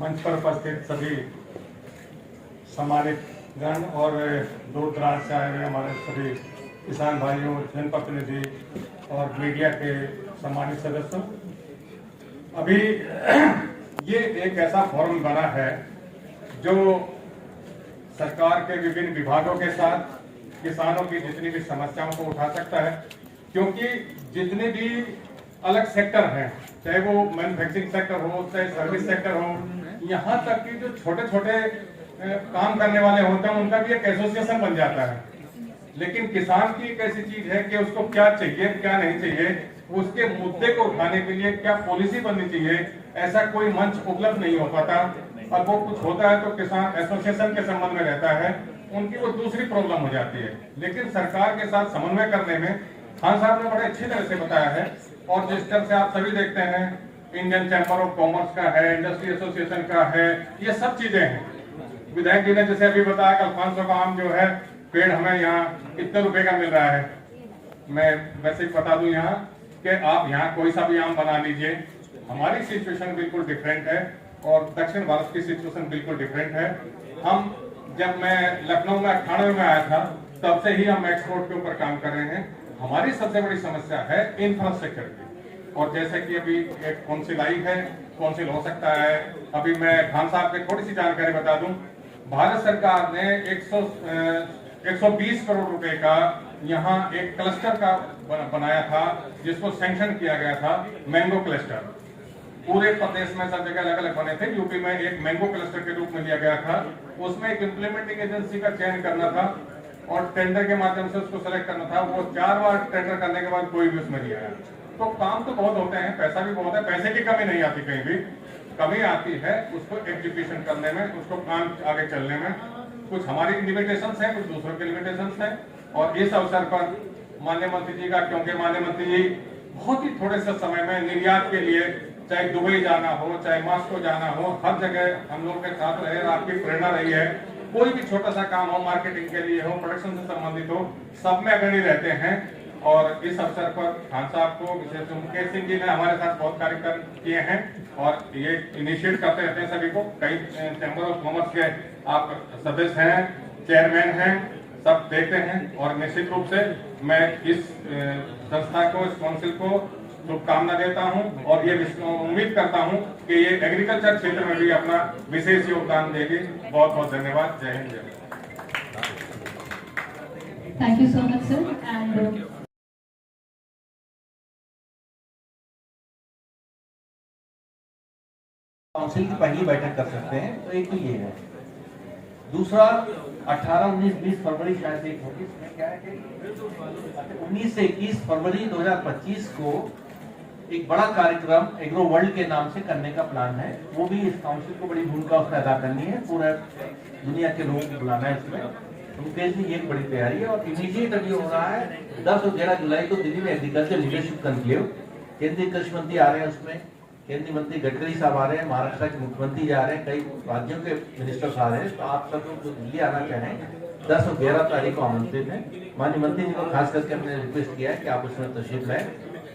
मंच पर उपस्थित सभी सम्मानित गण और दूर दराज से आए हुए हमारे सभी किसान भाइयों, जनप्रतिनिधि और मीडिया के सम्मानित सदस्यों, अभी ये एक ऐसा फोरम बना है जो सरकार के विभिन्न विभागों के साथ किसानों की जितनी भी समस्याओं को उठा सकता है, क्योंकि जितने भी अलग सेक्टर हैं, चाहे वो मैन्युफैक्चरिंग सेक्टर हो, चाहे सर्विस सेक्टर हो, यहाँ तक कि जो छोटे छोटे काम करने वाले होते हैं उनका भी एक एसोसिएशन बन जाता है। लेकिन किसान की एक ऐसी चीज है कि उसको क्या चाहिए क्या नहीं चाहिए, उसके मुद्दे को उठाने के लिए क्या पॉलिसी बननी चाहिए, ऐसा कोई मंच उपलब्ध नहीं हो पाता। और वो कुछ होता है तो किसान एसोसिएशन के संबंध में रहता है, उनकी वो दूसरी प्रॉब्लम हो जाती है। लेकिन सरकार के साथ समन्वय करने में खान साहब ने बड़े अच्छी तरह से बताया है। और जिस तरह से आप सभी देखते हैं, इंडियन चैम्बर ऑफ कॉमर्स का है, इंडस्ट्री एसोसिएशन का है, ये सब चीजें हैं। विधायक जी ने जैसे अभी बताया कि अल्फांसो का आम जो है पेड़ हमें यहाँ कितने रुपए का मिल रहा है। मैं वैसे बता दूं यहाँ कि आप यहाँ कोई सा भी आम बना लीजिए, हमारी सिचुएशन बिल्कुल डिफरेंट है और दक्षिण भारत की सिचुएशन बिल्कुल डिफरेंट है। हम जब मैं लखनऊ में 98 में आया था तब से ही हम एक्सपोर्ट के ऊपर काम कर रहे हैं। हमारी सबसे बड़ी समस्या है इंफ्रास्ट्रक्चर की, और जैसे कि अभी एक काउंसिल आई है, काउंसिल हो सकता है। अभी मैं खान साहब की थोड़ी सी जानकारी बता दूं, भारत सरकार ने 120 करोड़ रुपए का यहाँ एक क्लस्टर का बनाया था, जिसको सैंक्शन किया गया था, मैंगो क्लस्टर। पूरे प्रदेश में सब जगह अलग अलग बने थे, यूपी में एक मैंगो क्लस्टर के रूप में लिया गया था। उसमें एक इम्प्लीमेंटिंग एजेंसी का चयन करना था और टेंडर के माध्यम से उसको सेलेक्ट करना था। वो 4 बार टेंडर करने के बाद कोई भी उसमें नहीं आया। तो काम तो बहुत होते हैं, पैसा भी बहुत है, पैसे की कमी नहीं आती, कहीं भी कमी आती है उसको एग्जीक्यूशन करने में, उसको काम आगे चलने में। कुछ हमारी लिमिटेशंस हैं, कुछ दूसरों की लिमिटेशंस हैं। और इस अवसर पर माननीय मंत्री जी का, क्योंकि माननीय मंत्री जी बहुत ही थोड़े से समय में निर्यात के लिए, चाहे दुबई जाना हो, चाहे मॉस्को जाना हो, हर जगह हम लोग के साथ रहे, आपकी प्रेरणा रही है। कोई भी छोटा सा काम हो, मार्केटिंग के लिए हो, प्रोडक्शन से संबंधित हो, सब में अग्रणी रहते हैं। और इस अवसर पर खान साहब को, विशेष मुकेश सिंह जी ने हमारे साथ बहुत कार्यक्रम किए हैं और ये इनिशिएट करते रहते हैं सभी को। कई चैम्बर ऑफ कॉमर्स के आप सदस्य हैं, चेयरमैन हैं, सब देखते हैं। और निश्चित रूप से मैं इस संस्था को, इस काउंसिल को शुभकामना देता हूं और ये उम्मीद करता हूं कि ये एग्रीकल्चर क्षेत्र में भी अपना विशेष योगदान देगी। बहुत बहुत धन्यवाद। जय हिंद, जय Bharat. Thank you so much sir. And council की पहली बैठक कर सकते हैं, तो एक तो ये है। दूसरा 18, 19, 20 फरवरी शायद एक होगी, इसमें क्या है कि 19 से 21 फरवरी 2025 को एक बड़ा कार्यक्रम एग्रो वर्ल्ड के नाम से करने का प्लान है। वो भी इस काउंसिल को बड़ी भूमिका उसमें अदा करनी है, पूरा दुनिया के लोगों को बुलाना है इसमें। मुकेश जी ये एक बड़ी तैयारी है। और इमीडिएट अभी हो रहा है 10 और 11 जुलाई को दिल्ली में एग्रीकल्चर लीडरशिप कॉन्क्लेव। केंद्रीय कृषि मंत्री आ रहे हैं, उसमें केंद्रीय मंत्री गडकरी साहब आ रहे हैं, महाराष्ट्र के मुख्यमंत्री जा रहे हैं, कई राज्यों के मिनिस्टर्स आ रहे हैं। तो आप सब लोग जो दिल्ली आना चाहें 10 और 11 तारीख को आमंत्रित है। माननीय मंत्री जी को खास करके हमने रिक्वेस्ट किया है कि आप उसमें तशरीफ लाएं।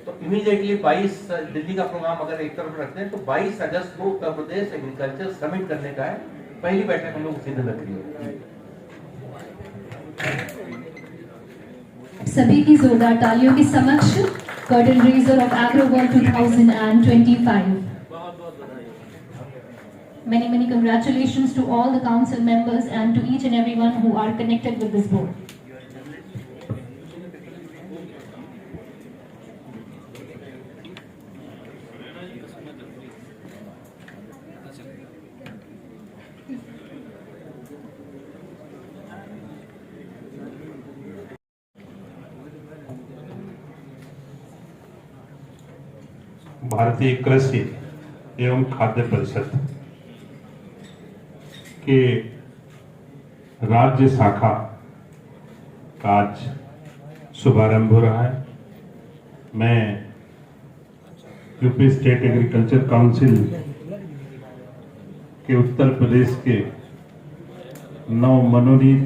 तो इमीडिएटली 22 दिल्ली का प्रोग्राम अगर एक तरफ रखते हैं तो 22 अगस्त को उत्तर प्रदेश एग्रीकल्चर समिट करने का है। पहली बैठक हम लोग उसी दिन रख रही है। सभी की जोरदार तालियों के समक्ष curtain raiser of agro world 2025। Many congratulations to all the council members and to each and everyone who are connected with this board. भारतीय कृषि एवं खाद्य परिषद के राज्य शाखा का आज शुभारंभ हो रहा है। मैं यूपी स्टेट एग्रीकल्चर काउंसिल के उत्तर प्रदेश के नव मनोनीत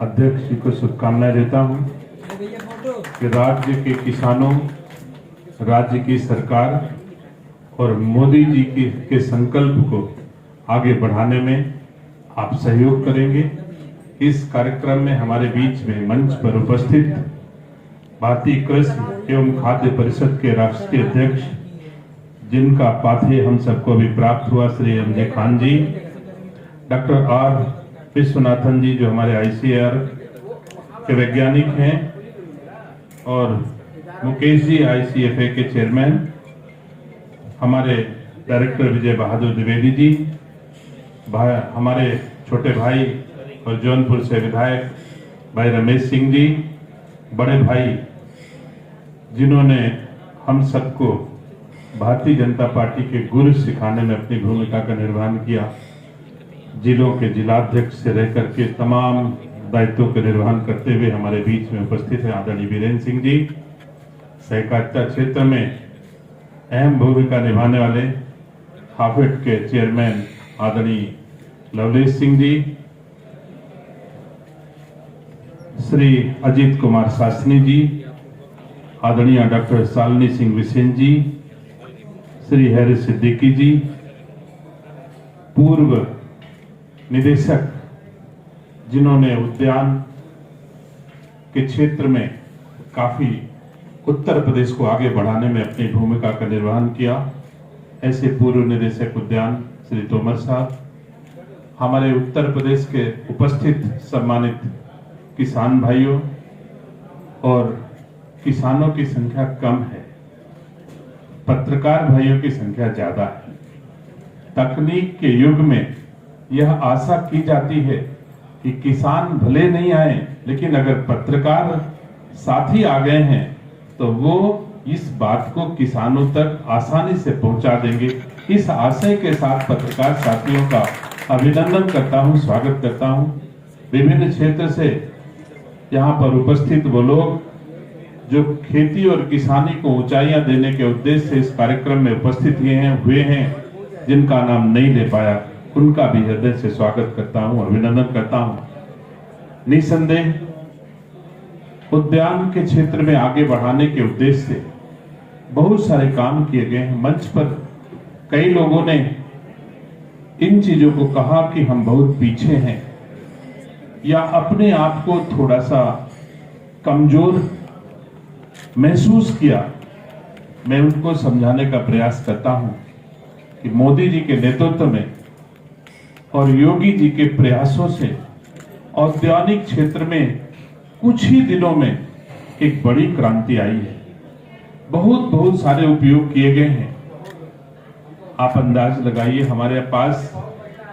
अध्यक्ष जी को शुभकामनाएं देता हूं कि राज्य के किसानों, राज्य की सरकार और मोदी जी के संकल्प को आगे बढ़ाने में आप सहयोग करेंगे। इस कार्यक्रम में हमारे बीच में मंच पर उपस्थित भारतीय कृषि एवं खाद्य परिषद के राष्ट्रीय अध्यक्ष, जिनका पाथेय हम सबको भी प्राप्त हुआ, श्री एम.जे. खान जी, डॉक्टर आर. विश्वनाथन जी जो हमारे ICAR के वैज्ञानिक हैं, और मुकेश जी ICFA के चेयरमैन, हमारे डायरेक्टर विजय बहादुर द्विवेदी जी, हमारे छोटे भाई और जौनपुर से विधायक भाई रमेश सिंह जी, बड़े भाई जिन्होंने हम सबको भारतीय जनता पार्टी के गुरु सिखाने में अपनी भूमिका का निर्वहन किया, जिलों के जिलाध्यक्ष से रह करके तमाम दायित्वों का निर्वहन करते हुए हमारे बीच में उपस्थित है आदरणीय वीरेंद्र सिंह जी, सहकारिता क्षेत्र में अहम भूमिका निभाने वाले हाफेड के चेयरमैन आदरणीय लवलेश सिंह जी, श्री अजीत कुमार शास्त्री जी, आदरणीय डॉक्टर शालिनी सिंह विसेन जी, श्री हैरी सिद्दीकी जी, पूर्व निदेशक जिन्होंने उद्यान के क्षेत्र में काफी उत्तर प्रदेश को आगे बढ़ाने में अपनी भूमिका का निर्वहन किया, ऐसे पूर्व निदेशक उद्यान श्री तोमर साहब, हमारे उत्तर प्रदेश के उपस्थित सम्मानित किसान भाइयों, और किसानों की संख्या कम है, पत्रकार भाइयों की संख्या ज्यादा है। तकनीक के युग में यह आशा की जाती है कि किसान भले नहीं आए, लेकिन अगर पत्रकार साथी आ गए हैं तो वो इस बात को किसानों तक आसानी से पहुंचा देंगे। इस आशय के साथ पत्रकार साथियों का अभिनंदन करता हूं, स्वागत करता हूं। विभिन्न क्षेत्र से यहाँ पर उपस्थित वो लोग जो खेती और किसानी को ऊंचाइयां देने के उद्देश्य से इस कार्यक्रम में उपस्थित हुए हैं, जिनका नाम नहीं ले पाया, उनका भी हृदय से स्वागत करता हूं, अभिनंदन करता हूं। निसंदेह उद्यान के क्षेत्र में आगे बढ़ाने के उद्देश्य से बहुत सारे काम किए गए हैं। मंच पर कई लोगों ने इन चीजों को कहा कि हम बहुत पीछे हैं या अपने आप को थोड़ा सा कमजोर महसूस किया। मैं उनको समझाने का प्रयास करता हूं कि मोदी जी के नेतृत्व में और योगी जी के प्रयासों से औद्योगिक क्षेत्र में कुछ ही दिनों में एक बड़ी क्रांति आई है। बहुत सारे उपयोग किए गए हैं। आप अंदाज लगाइए, हमारे पास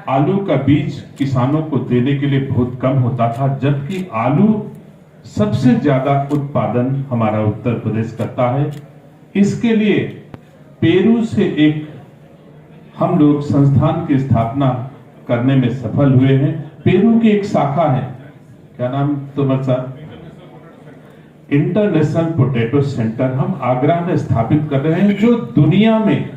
आलू का बीज किसानों को देने के लिए बहुत कम होता था, जबकि आलू सबसे ज्यादा उत्पादन हमारा उत्तर प्रदेश करता है। इसके लिए पेरू से एक हम लोग संस्थान की स्थापना करने में सफल हुए हैं। पेरू की एक शाखा है, क्या नाम तोमर साहब, इंटरनेशनल पोटैटो सेंटर हम आगरा में स्थापित कर रहे हैं, जो दुनिया में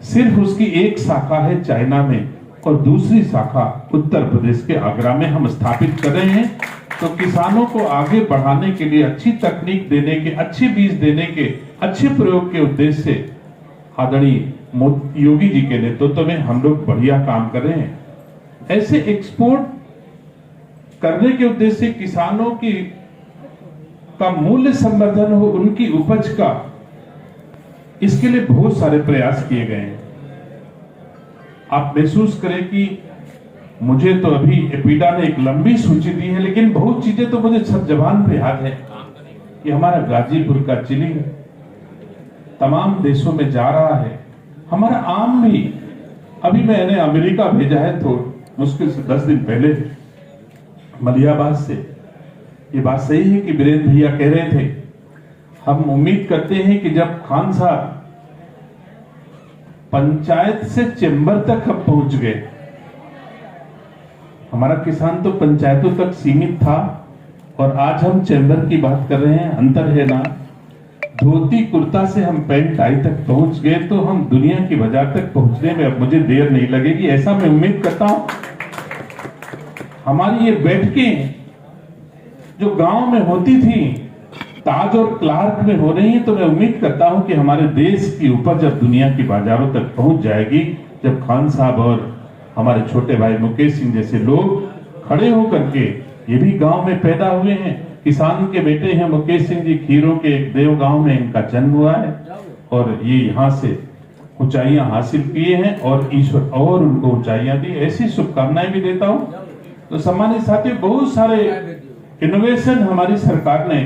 सिर्फ उसकी एक शाखा है चाइना में, और दूसरी शाखा उत्तर प्रदेश के आगरा में हम स्थापित कर रहे हैं। तो किसानों को आगे बढ़ाने के लिए, अच्छी तकनीक देने के, अच्छे बीज देने के, अच्छे प्रयोग के उद्देश्य से आदरणीय योगी जी के नेतृत्व में हम लोग बढ़िया काम कर रहे हैं। ऐसे एक्सपोर्ट करने के उद्देश्य से किसानों की का मूल्य संवर्धन हो, उनकी उपज का, इसके लिए बहुत सारे प्रयास किए गए हैं। आप महसूस करें कि मुझे तो अभी एपीडा ने एक लंबी सूची दी है, लेकिन बहुत चीजें तो मुझे सब जबान पे याद है कि हमारा गाजीपुर का चिली तमाम देशों में जा रहा है। हमारा आम भी, अभी मैंने अमेरिका भेजा है तो मुश्किल से 10 दिन पहले मलियाबाद से। ये बात सही है कि वीरेंद्र भैया कह रहे थे, हम उम्मीद करते हैं कि जब खान साहब पंचायत से चेंबर तक अब पहुंच गए, हमारा किसान तो पंचायतों तक सीमित था और आज हम चेंबर की बात कर रहे हैं। अंतर है ना, धोती कुर्ता से हम पैंट टाई तक पहुंच गए, तो हम दुनिया की बाजार तक पहुंचने में अब मुझे देर नहीं लगेगी, ऐसा मैं उम्मीद करता हूं। हमारी ये बैठकें जो गांव में होती थी, ताज और क्लार्क में हो रही है, तो मैं उम्मीद करता हूं कि हमारे देश की उपज अब दुनिया की बाजारों तक पहुंच जाएगी, जब खान साहब और हमारे छोटे भाई मुकेश सिंह जैसे लोग खड़े होकर के, ये भी गांव में पैदा हुए हैं, किसान के बेटे हैं मुकेश सिंह जी, खीरों के एक देव गांव में इनका जन्म हुआ है और ये यहाँ से ऊंचाइयां हासिल किए हैं और ईश्वर और उनको ऊंचाइयां दी। ऐसी शुभकामनाएं भी देता हूं। तो सम्मानित साथियों, बहुत सारे इनोवेशन हमारी सरकार ने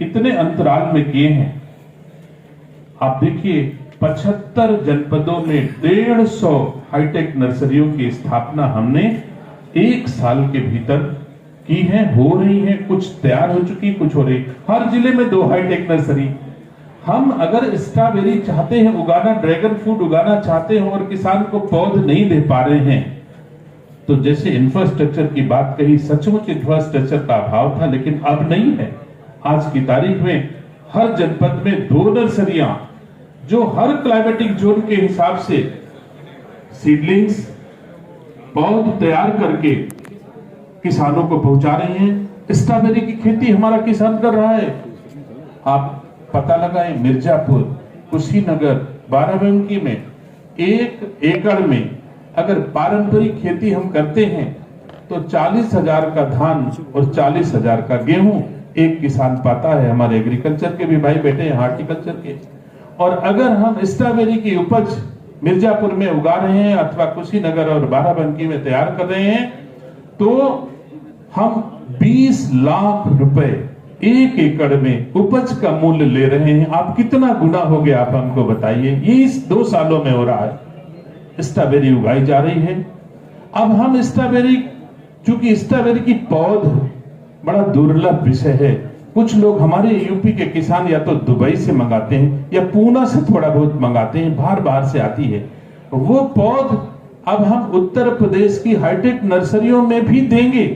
इतने अंतराल में किए हैं। आप देखिए 75 जनपदों में 150 हाईटेक नर्सरियों की स्थापना हमने 1 साल के भीतर की है, हो रही है, कुछ तैयार हो चुकी, कुछ हो रही। हर जिले में 2 हाईटेक नर्सरी। हम अगर स्ट्रॉबेरी चाहते हैं उगाना, ड्रैगन फ्रूट उगाना चाहते हैं और किसान को पौध नहीं दे पा रहे हैं, तो जैसे इंफ्रास्ट्रक्चर की बात कही, सचमुच इंफ्रास्ट्रक्चर का अभाव था, लेकिन अब नहीं है। आज की तारीख में हर जनपद में 2 नर्सरियां जो हर क्लाइमेटिक जोन के हिसाब से सीडलिंग्स पौध तैयार करके किसानों को पहुंचा रहे हैं। स्ट्रॉबेरी की खेती हमारा किसान कर रहा है। आप पता लगाएं, मिर्जापुर, कुशीनगर, बाराबंकी में 1 एकड़ में अगर पारंपरिक खेती हम करते हैं तो 40,000 का धान और 40,000 का गेहूं एक किसान पाता है। हमारे एग्रीकल्चर के भी भाई बेटे हैं, हार्टिकल्चर के। और अगर हम स्ट्रॉबेरी की उपज मिर्जापुर में उगा रहे हैं अथवा कुशीनगर और बाराबंकी में तैयार कर रहे हैं, तो हम 20 लाख रुपए 1 एकड़ में उपज का मूल्य ले रहे हैं। आप कितना गुना हो गया, आप हमको बताइए। ये इस 2 सालों में हो रहा है। स्ट्रॉबेरी उगाई जा रही है। अब हम स्ट्रॉबेरी, चूंकि स्ट्रॉबेरी की पौध बड़ा दुर्लभ विषय है, कुछ लोग हमारे यूपी के किसान या तो दुबई से मंगाते हैं या पूना से थोड़ा बहुत मंगाते हैं, बाहर से आती है वो पौध। अब हम उत्तर प्रदेश की हाईटेक नर्सरियों में भी देंगे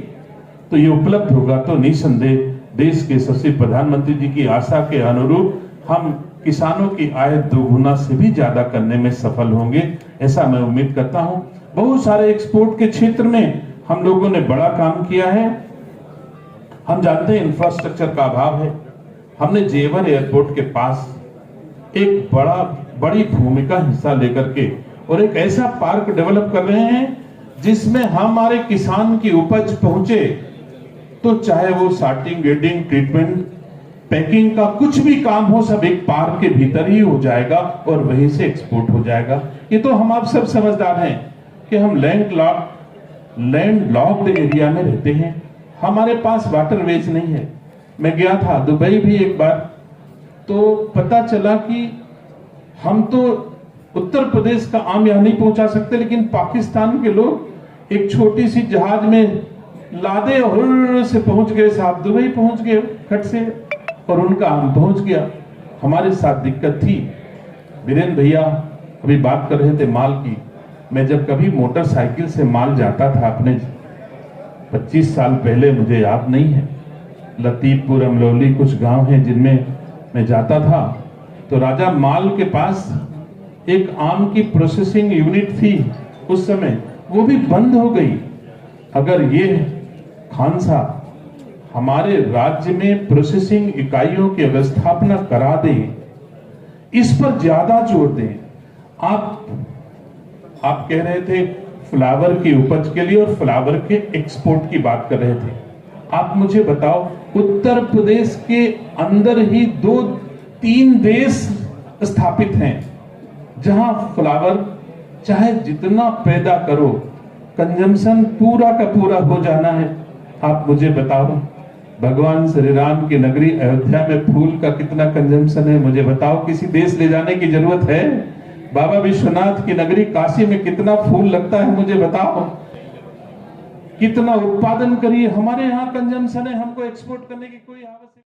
तो ये उपलब्ध होगा, तो निसंदेह देश के यशस्वी प्रधानमंत्री जी की आशा के अनुरूप हम किसानों की आय 2 गुना से भी ज्यादा करने में सफल होंगे, ऐसा मैं उम्मीद करता हूं। बहुत सारे एक्सपोर्ट के क्षेत्र में हम लोगों ने बड़ा काम किया है। हम जानते हैं इंफ्रास्ट्रक्चर का अभाव है। हमने जेवर एयरपोर्ट के पास एक बड़ी भूमिका हिस्सा लेकर के और एक ऐसा पार्क डेवलप कर रहे हैं जिसमें हमारे किसान की उपज पहुंचे, तो चाहे वो सार्टिंग, ग्रेडिंग, ट्रीटमेंट, पैकिंग का कुछ भी काम हो, सब एक पार्क के भीतर ही हो जाएगा और वहीं से एक्सपोर्ट हो जाएगा। ये तो हम आप सब समझदार हैं कि हम लैंड लॉक्ड एरिया में रहते हैं, हमारे पास वाटरवेज नहीं है। मैं गया था दुबई भी एक बार, तो पता चला कि हम तो उत्तर प्रदेश का आम यहाँ नहीं पहुंचा सकते, लेकिन पाकिस्तान के लोग एक छोटी सी जहाज में लादे और से पहुंच गए साहब, दुबई पहुंच गए खट से, और उनका आम पहुंच गया। हमारे साथ दिक्कत थी। वीरेंद्र भैया अभी बात कर रहे थे माल की। मैं जब कभी मोटरसाइकिल से माल जाता था अपने 25 साल पहले, मुझे याद नहीं है, लतीफपुर, अमलौली कुछ गांव हैं जिनमें मैं जाता था, तो राजा माल के पास एक आम की प्रोसेसिंग यूनिट थी उस समय, वो भी बंद हो गई। अगर ये खान साहब हमारे राज्य में प्रोसेसिंग इकाइयों की व्यवस्थापना करा दें, इस पर ज्यादा जोर दें। आप कह रहे थे फ्लावर की उपज के लिए और फ्लावर के एक्सपोर्ट की बात कर रहे थे। आप मुझे बताओ, उत्तर प्रदेश के अंदर ही 2-3 देश स्थापित हैं जहां फ्लावर चाहे जितना पैदा करो, कंजम्पशन पूरा का पूरा हो जाना है। आप मुझे बताओ, भगवान श्री राम की नगरी अयोध्या में फूल का कितना कंजम्पशन है, मुझे बताओ। किसी देश ले जाने की जरूरत है? बाबा विश्वनाथ की नगरी काशी में कितना फूल लगता है, मुझे बताओ। कितना उत्पादन करिए, हमारे यहाँ कंजम्पशन है, हमको एक्सपोर्ट करने की कोई आवश्यकता